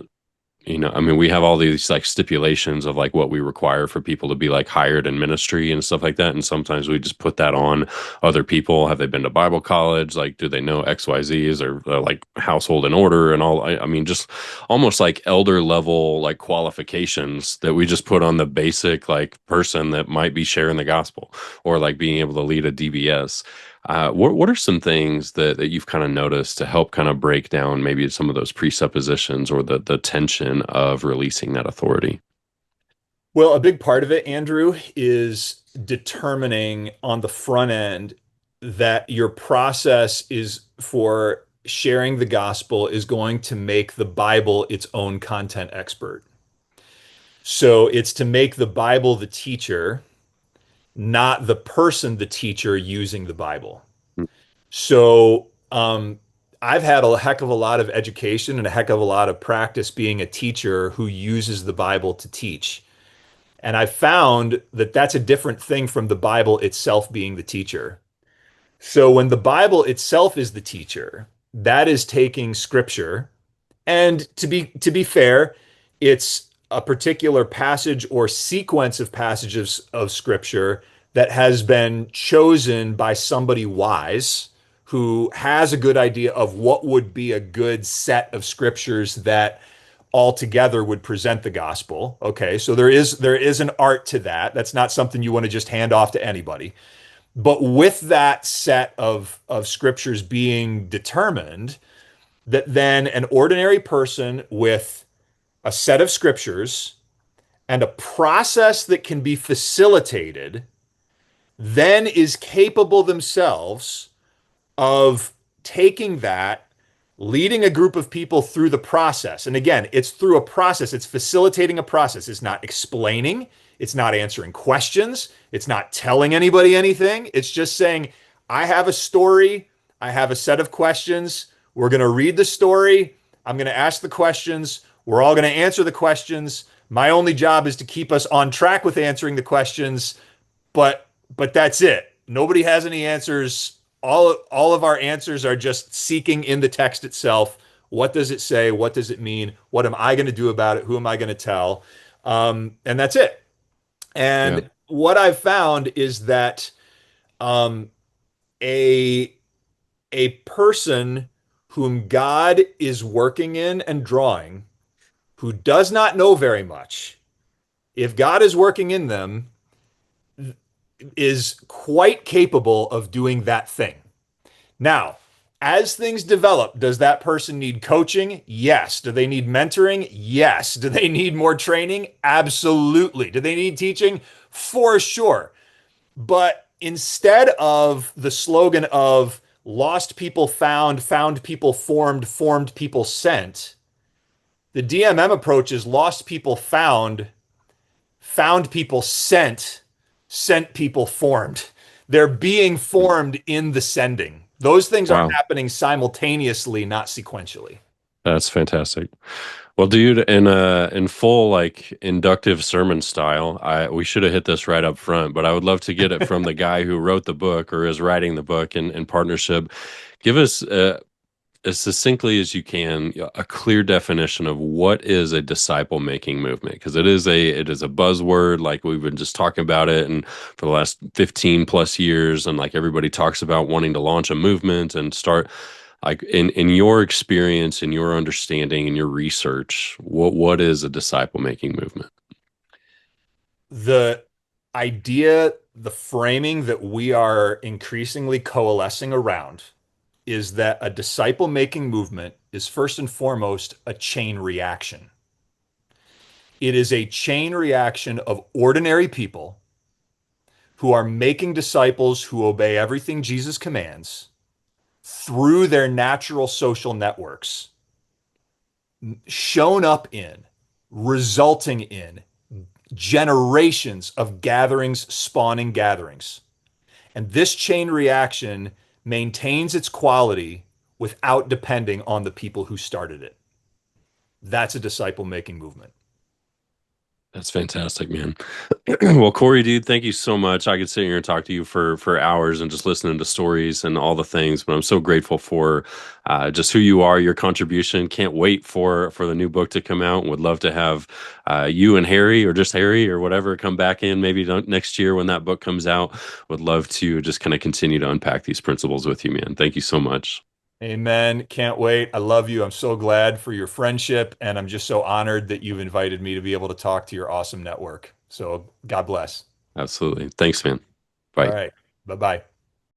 I mean, we have all these like stipulations of like what we require for people to be like hired in ministry and stuff like that. And sometimes we just put that on other people. Have they been to Bible college? Like, do they know XYZs or like household in order and all? I mean, just almost like elder level like qualifications that we just put on the basic like person that might be sharing the gospel or like being able to lead a DBS. What are some things that you've kind of noticed to help kind of break down maybe some of those presuppositions or the tension of releasing that authority? Well, a big part of it, Andrew, is determining on the front end that your process is for sharing the gospel is going to make the Bible its own content expert. So it's to make the Bible the teacher, not the person, the teacher using the Bible. So I've had a heck of a lot of education and a heck of a lot of practice being a teacher who uses the Bible to teach. And I found that that's a different thing from the Bible itself being the teacher. So when the Bible itself is the teacher, that is taking scripture. And to be fair, it's a particular passage or sequence of passages of scripture that has been chosen by somebody wise who has a good idea of what would be a good set of scriptures that altogether would present the gospel. Okay, so there is an art to that. That's not something you want to just hand off to anybody. But with that set of scriptures being determined, that then an ordinary person with a set of scriptures and a process that can be facilitated then is capable themselves of taking that, leading a group of people through the process. And again, it's through a process, it's facilitating a process. It's not explaining, it's not answering questions, it's not telling anybody anything. It's just saying, I have a story, I have a set of questions. We're going to read the story. I'm going to ask the questions. We're all going to answer the questions. My only job is to keep us on track with answering the questions, but that's it. Nobody has any answers. All of our answers are just seeking in the text itself. What does it say? What does it mean? What am I going to do about it? Who am I going to tell? And that's it. Yeah. And what I've found is that a a person whom God is working in and drawing, who does not know very much, if God is working in them, is quite capable of doing that thing. Now, as things develop, does that person need coaching? Yes. Do they need mentoring? Yes. Do they need more training? Absolutely. Do they need teaching? For sure. But instead of the slogan of lost people found, found people formed, formed people sent, the DMM approach is lost people found, found people sent, sent people formed. They're being formed in the sending. Those things are Wow. happening simultaneously, not sequentially. That's fantastic. Well, dude, in full like inductive sermon style, I we should have hit this right up front, but I would love to get it from the guy who wrote the book or is writing the book in partnership. Give us as succinctly as you can, a clear definition of what is a disciple making movement, because it is a buzzword, like we've been just talking about it and for the last 15 plus years, and like everybody talks about wanting to launch a movement and start. Like in your experience, in your understanding, in your research, what is a disciple making movement? The idea, the framing that we are increasingly coalescing around is that a disciple making movement is first and foremost a chain reaction. It is a chain reaction of ordinary people who are making disciples who obey everything Jesus commands through their natural social networks, shown up in, resulting in generations of gatherings spawning gatherings. And this chain reaction maintains its quality without depending on the people who started it. That's a disciple making movement. That's fantastic, man. Well, Cory, dude, thank you so much. I could sit here and talk to you for hours and just listening to stories and all the things, but I'm so grateful for just who you are, your contribution. Can't wait for the new book to come out, and would love to have you and Harry, or just Harry, or whatever, come back in maybe next year when that book comes out. Would love to just kind of continue to unpack these principles with you, man. Thank you so much. Amen. Can't wait. I love you. I'm so glad for your friendship, and I'm just so honored that you've invited me to be able to talk to your awesome network. So God bless. Absolutely. Thanks, man. All Bye. right. Bye bye.